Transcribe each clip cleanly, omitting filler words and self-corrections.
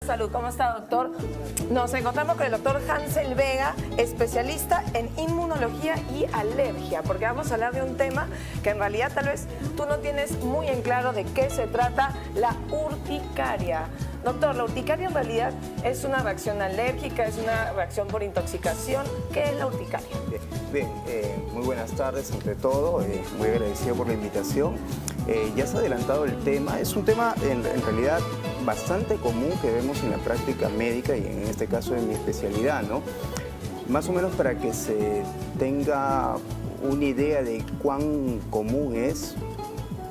Salud, ¿cómo está, doctor? Nos encontramos con el doctor Hansel Vega, especialista en inmunología y alergia, porque vamos a hablar de un tema que en realidad tal vez tú no tienes muy en claro de qué se trata, la urticaria. Doctor, la urticaria en realidad es una reacción alérgica, es una reacción por intoxicación. ¿Qué es la urticaria? Bien, muy buenas tardes ante todo, muy agradecido por la invitación. Ya se ha adelantado el tema, es un tema en realidad bastante común que vemos en la práctica médica y en este caso en mi especialidad, ¿no? Más o menos para que se tenga una idea de cuán común es,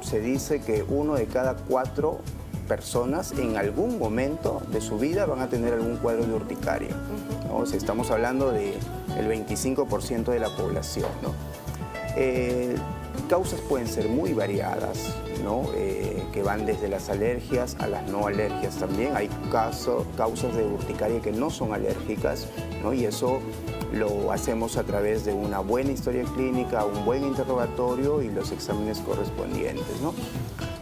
se dice que 1 de cada 4 personas en algún momento de su vida van a tener algún cuadro de urticaria, ¿no? O sea, estamos hablando del 25% de la población, ¿no? Causas pueden ser muy variadas, ¿no? Que van desde las alergias a las no alergias también. Hay causas de urticaria que no son alérgicas, ¿no? Y eso lo hacemos a través de una buena historia clínica, un buen interrogatorio y los exámenes correspondientes, ¿no?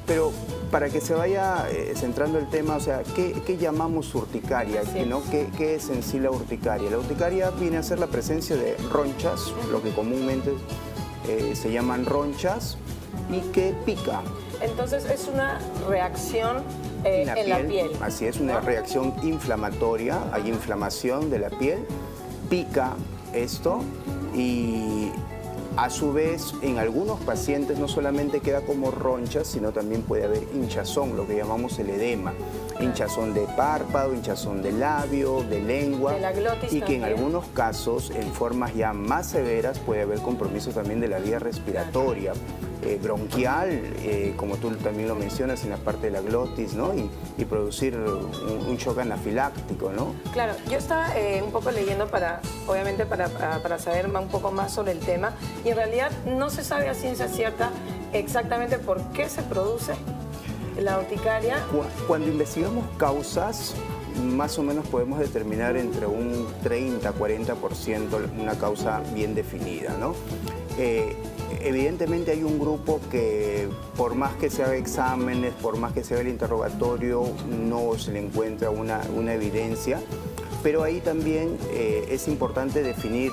Pero para que se vaya centrando el tema, o sea, ¿qué llamamos urticaria? ¿No? ¿Qué es en sí la urticaria? La urticaria viene a ser la presencia de ronchas, lo que comúnmente se llaman ronchas, y que pica. Entonces es una reacción en la piel. Así es, una reacción inflamatoria, hay inflamación de la piel, pica esto y a su vez en algunos pacientes no solamente queda como ronchas, sino también puede haber hinchazón, lo que llamamos el edema. Hinchazón de párpado, hinchazón de labio, de lengua, de la glotis y que también. en algunos casos, en formas ya más severas, puede haber compromiso también de la vía respiratoria, bronquial, como tú también lo mencionas en la parte de la glotis, ¿no? Y producir un shock anafiláctico, ¿no? Claro, yo estaba un poco leyendo obviamente para saber un poco más sobre el tema, y en realidad no se sabe a ciencia cierta exactamente por qué se produce la urticaria. Cuando investigamos causas, más o menos podemos determinar entre un 30-40% una causa bien definida, ¿no? Evidentemente hay un grupo que por más que se haga exámenes, por más que se haga el interrogatorio, no se le encuentra una evidencia, pero ahí también es importante definir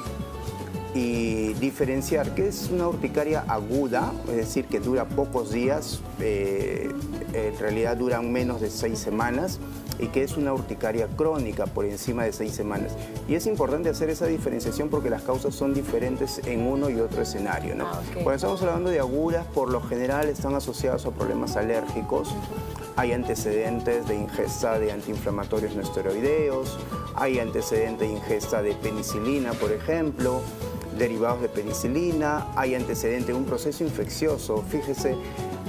y diferenciar qué es una urticaria aguda, es decir, que dura pocos días, en realidad duran menos de 6 semanas, y que es una urticaria crónica por encima de 6 semanas. Y es importante hacer esa diferenciación porque las causas son diferentes en uno y otro escenario, ¿no? Cuando estamos hablando de agudas, por lo general están asociados a problemas alérgicos, hay antecedentes de ingesta de antiinflamatorios no esteroideos, hay antecedentes de ingesta de penicilina, por ejemplo, derivados de penicilina, hay antecedente de un proceso infeccioso. Fíjese,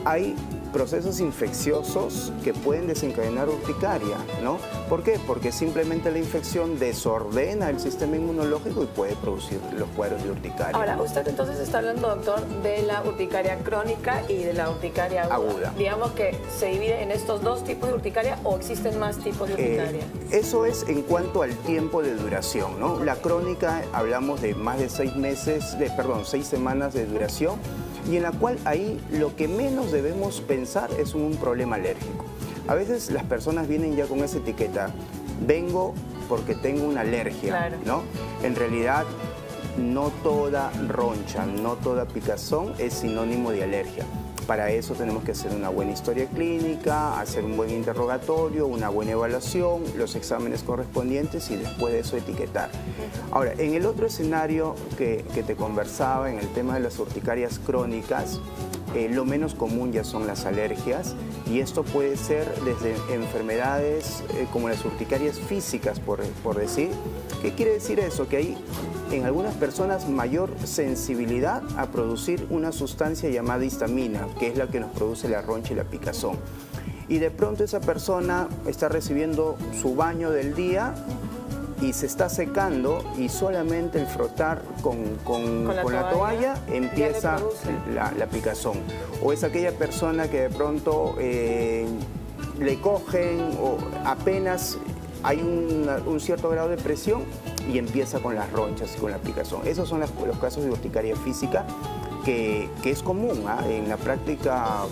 hay procesos infecciosos que pueden desencadenar urticaria, ¿no? ¿Por qué? Porque simplemente la infección desordena el sistema inmunológico y puede producir los cuadros de urticaria. Ahora, usted entonces está hablando, doctor, de la urticaria crónica y de la urticaria aguda. Digamos que se divide en estos dos tipos de urticaria, ¿o existen más tipos de urticaria? Eso es en cuanto al tiempo de duración, ¿no? La crónica hablamos de más de 6 semanas de duración, y en la cual ahí lo que menos debemos pensar es un problema alérgico. A veces las personas vienen ya con esa etiqueta, vengo porque tengo una alergia, ¿no? En realidad no toda roncha, no toda picazón es sinónimo de alergia. Para eso tenemos que hacer una buena historia clínica, hacer un buen interrogatorio, una buena evaluación, los exámenes correspondientes y después de eso etiquetar. Ahora, en el otro escenario que te conversaba, en el tema de las urticarias crónicas, lo menos común ya son las alergias, y esto puede ser desde enfermedades como las urticarias físicas, por decir. ¿Qué quiere decir eso? Que hay en algunas personas mayor sensibilidad a producir una sustancia llamada histamina, que es la que nos produce la roncha y la picazón. Y de pronto esa persona está recibiendo su baño del día y se está secando, y solamente el frotar con la toalla empieza la picazón. O es aquella persona que de pronto le cogen o apenas hay un cierto grado de presión y empieza con las ronchas y con la picazón. Esos son los casos de urticaria física que es común, ¿eh? En la práctica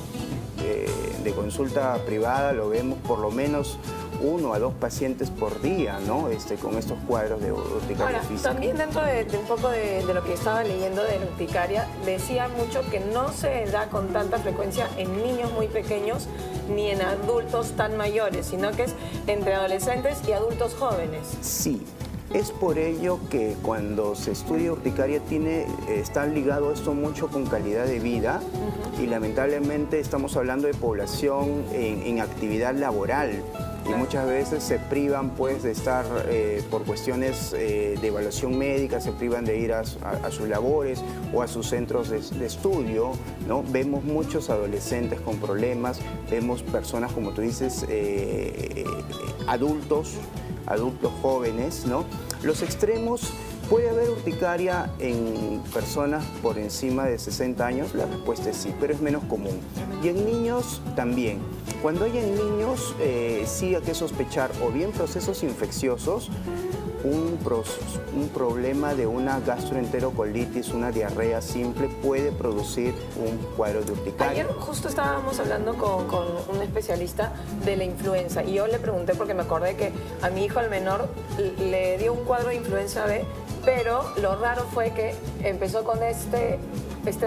de consulta privada lo vemos por lo menos 1 a 2 pacientes por día, ¿no? Con estos cuadros de urticaria física. También dentro de un poco de lo que estaba leyendo de la urticaria, decía mucho que no se da con tanta frecuencia en niños muy pequeños ni en adultos tan mayores, sino que es entre adolescentes y adultos jóvenes. Sí. Es por ello que cuando se estudia urticaria está ligado esto mucho con calidad de vida y lamentablemente estamos hablando de población en actividad laboral y muchas veces se privan pues de estar por cuestiones de evaluación médica, se privan de ir a sus labores o a sus centros de estudio, ¿no? Vemos muchos adolescentes con problemas, vemos personas como tú dices, adultos jóvenes, ¿no? Los extremos, ¿puede haber urticaria en personas por encima de 60 años? La respuesta es sí, pero es menos común. Y en niños también. Cuando hay en niños, sí hay que sospechar o bien procesos infecciosos, un problema de una gastroenterocolitis, una diarrea simple puede producir un cuadro de urticaria. Ayer justo estábamos hablando con un especialista de la influenza y yo le pregunté porque me acordé que a mi hijo, el menor, le dio un cuadro de influenza B, pero lo raro fue que empezó con este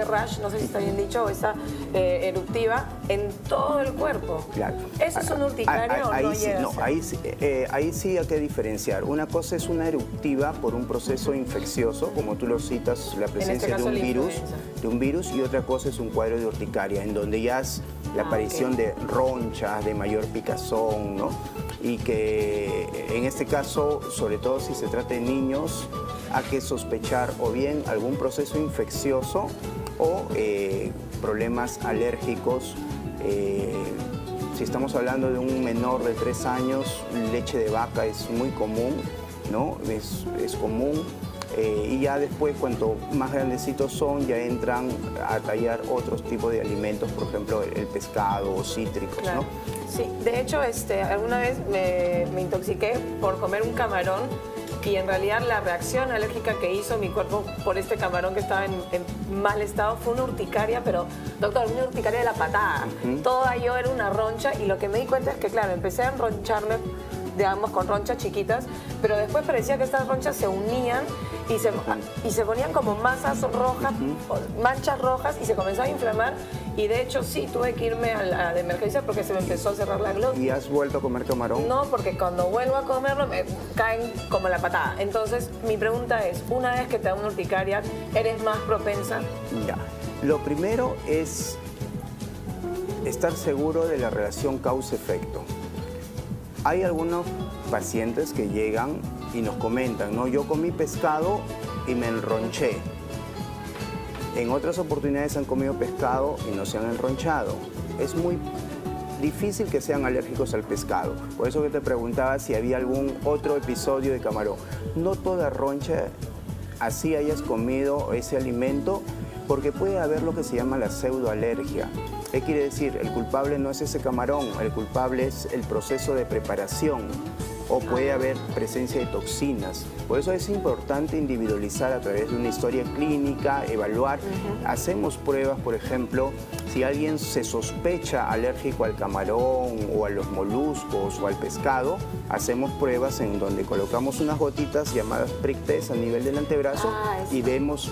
rash, no sé si está bien dicho, o esta eruptiva en todo el cuerpo. Claro. ¿Eso es una urticaria o no llega a ser? Ahí sí hay que diferenciar. Una cosa es una eruptiva por un proceso infeccioso, como tú lo citas, la presencia de un virus, y otra cosa es un cuadro de urticaria, en donde ya es la aparición de ronchas, de mayor picazón, ¿no? Y que en este caso, sobre todo si se trata de niños, hay que sospechar o bien algún proceso infeccioso o problemas alérgicos. Si estamos hablando de un menor de 3 años, leche de vaca es muy común, ¿no? Es común. Y ya después, cuanto más grandecitos son, ya entran a tallar otros tipos de alimentos, por ejemplo, el pescado o cítricos, claro, ¿no? Sí, de hecho, alguna vez me intoxiqué por comer un camarón y en realidad la reacción alérgica que hizo mi cuerpo por este camarón que estaba en mal estado fue una urticaria, pero, doctor, una urticaria de la patada. Toda yo era una roncha y lo que me di cuenta es que, claro, empecé a enroncharme, digamos, con ronchas chiquitas, pero después parecía que estas ronchas se unían y se ponían como masas rojas, manchas rojas, y se comenzaba a inflamar. Y de hecho sí, tuve que irme a la de emergencia porque se me empezó a cerrar la glotis. ¿Y has vuelto a comer camarón? No, porque cuando vuelvo a comerlo me caen como la patada. Entonces mi pregunta es, una vez que te da una urticaria, ¿eres más propensa? Ya, lo primero es estar seguro de la relación causa-efecto. Hay algunos pacientes que llegan y nos comentan, ¿no? Yo comí pescado y me enronché. En otras oportunidades han comido pescado y no se han enronchado. Es muy difícil que sean alérgicos al pescado. Por eso que te preguntaba si había algún otro episodio de camarón. No toda roncha, así hayas comido ese alimento, porque puede haber lo que se llama la pseudoalergia. ¿Qué quiere decir? El culpable no es ese camarón, el culpable es el proceso de preparación. O puede haber presencia de toxinas. Por eso es importante individualizar a través de una historia clínica, evaluar. Hacemos pruebas, por ejemplo, si alguien se sospecha alérgico al camarón o a los moluscos o al pescado, hacemos pruebas en donde colocamos unas gotitas llamadas prick test a nivel del antebrazo y vemos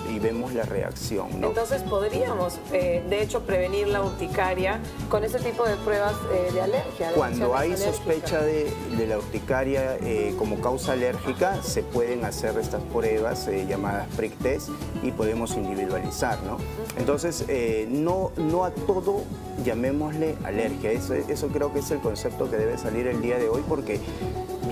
la reacción, ¿no? Entonces podríamos, de hecho, prevenir la urticaria con ese tipo de pruebas de alergia. Cuando hay sospecha de la urticaria como causa alérgica, se pueden hacer estas pruebas llamadas prick test y podemos individualizar, ¿no? Entonces, no a todo llamémosle alergia. Eso creo que es el concepto que debe salir el día de hoy, porque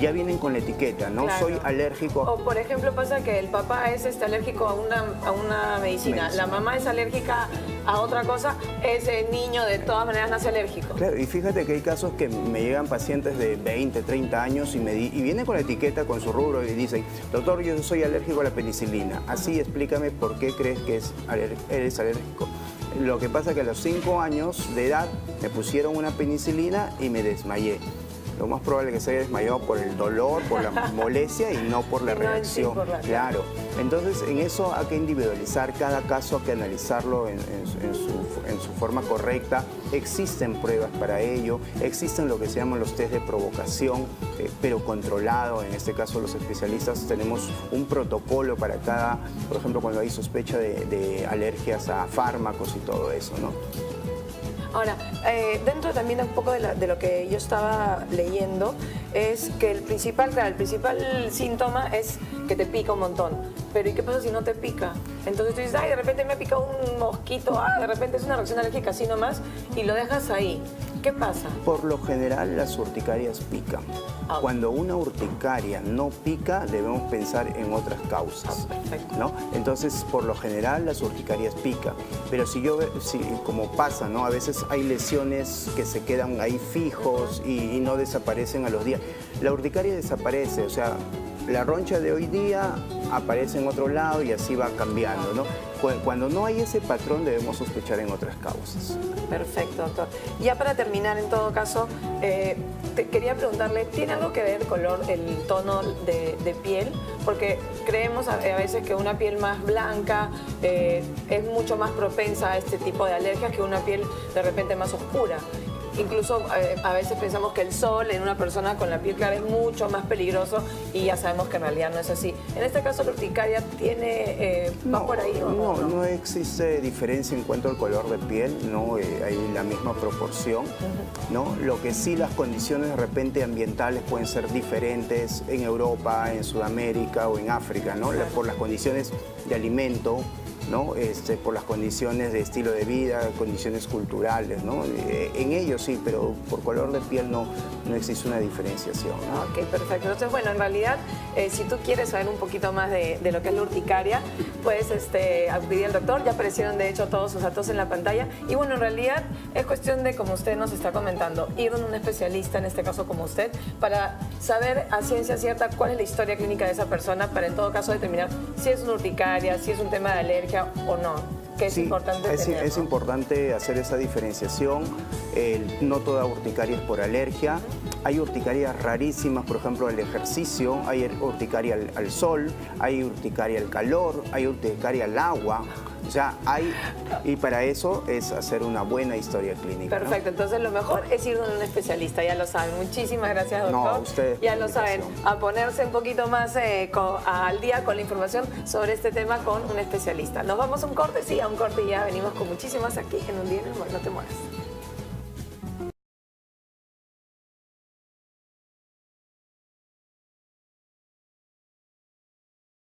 ya vienen con la etiqueta, ¿no? Claro. Soy alérgico. O por ejemplo pasa que el papá es alérgico a una medicina, la mamá es alérgica a otra cosa, ese niño de todas maneras nace alérgico. Claro, y fíjate que hay casos que me llegan pacientes de 20, 30 años y vienen con la etiqueta, con su rubro y dicen, doctor, yo soy alérgico a la penicilina. Así, explícame por qué crees que eres alérgico. Lo que pasa es que a los 5 años de edad me pusieron una penicilina y me desmayé. lo más probable es que se haya desmayado por el dolor, por la molestia y no por la reacción. Claro. Entonces, en eso hay que individualizar cada caso, hay que analizarlo en su forma correcta. Existen pruebas para ello, existen lo que se llaman los test de provocación, pero controlado. En este caso, los especialistas tenemos un protocolo para cada, por ejemplo, cuando hay sospecha de alergias a fármacos y todo eso, ¿no? Ahora, dentro también un poco de lo que yo estaba leyendo, es que el principal síntoma es que te pica un montón. Pero ¿y qué pasa si no te pica? Entonces tú dices, ay, de repente me ha picado un mosquito, de repente es una reacción alérgica así nomás, y lo dejas ahí. ¿Qué pasa? Por lo general las urticarias pican. Cuando una urticaria no pica, debemos pensar en otras causas, ¿no? Entonces, por lo general las urticarias pican. Pero como pasa, ¿no? A veces hay lesiones que se quedan ahí fijos y no desaparecen a los días. La urticaria desaparece, o sea, la roncha de hoy día aparece en otro lado y así va cambiando, ¿no? Cuando no hay ese patrón debemos sospechar en otras causas. Perfecto, doctor. Ya para terminar, en todo caso, quería preguntarle, ¿tiene algo que ver el tono de piel? Porque creemos a veces que una piel más blanca es mucho más propensa a este tipo de alergias que una piel de repente más oscura. Incluso a veces pensamos que el sol en una persona con la piel clara es mucho más peligroso y ya sabemos que en realidad no es así. En este caso, la urticaria va por ahí, ¿o no? No existe diferencia en cuanto al color de piel, ¿no? Hay la misma proporción, ¿no? Lo que sí, las condiciones de repente ambientales pueden ser diferentes en Europa, en Sudamérica o en África, ¿no? Por las condiciones de alimento, ¿no? Por las condiciones de estilo de vida, condiciones culturales, ¿no? En ellos sí, pero por color de piel no existe una diferenciación, ¿no? Ok, perfecto. Entonces, bueno, en realidad, si tú quieres saber un poquito más de lo que es la urticaria, puedes acudir al doctor. Ya aparecieron, de hecho, todos sus datos en la pantalla. Y bueno, en realidad es cuestión de, como usted nos está comentando, ir a un especialista, en este caso como usted, para saber a ciencia cierta cuál es la historia clínica de esa persona, para en todo caso determinar si es una urticaria, si es un tema de alergia o no, que es importante tener, es importante hacer esa diferenciación. No toda urticaria es por alergia. Hay urticarias rarísimas, por ejemplo, al ejercicio, hay urticaria al sol, hay urticaria al calor, hay urticaria al agua. O sea, y para eso es hacer una buena historia clínica. Perfecto, ¿no? Entonces lo mejor es ir a un especialista, ya lo saben. Muchísimas gracias, doctor. No, a ustedes. Ya lo saben, a ponerse un poquito más al día con la información sobre este tema con un especialista. Nos vamos a un corte, sí, a un corte y ya venimos con muchísimas aquí en Un Día en el Humor. No te mueras.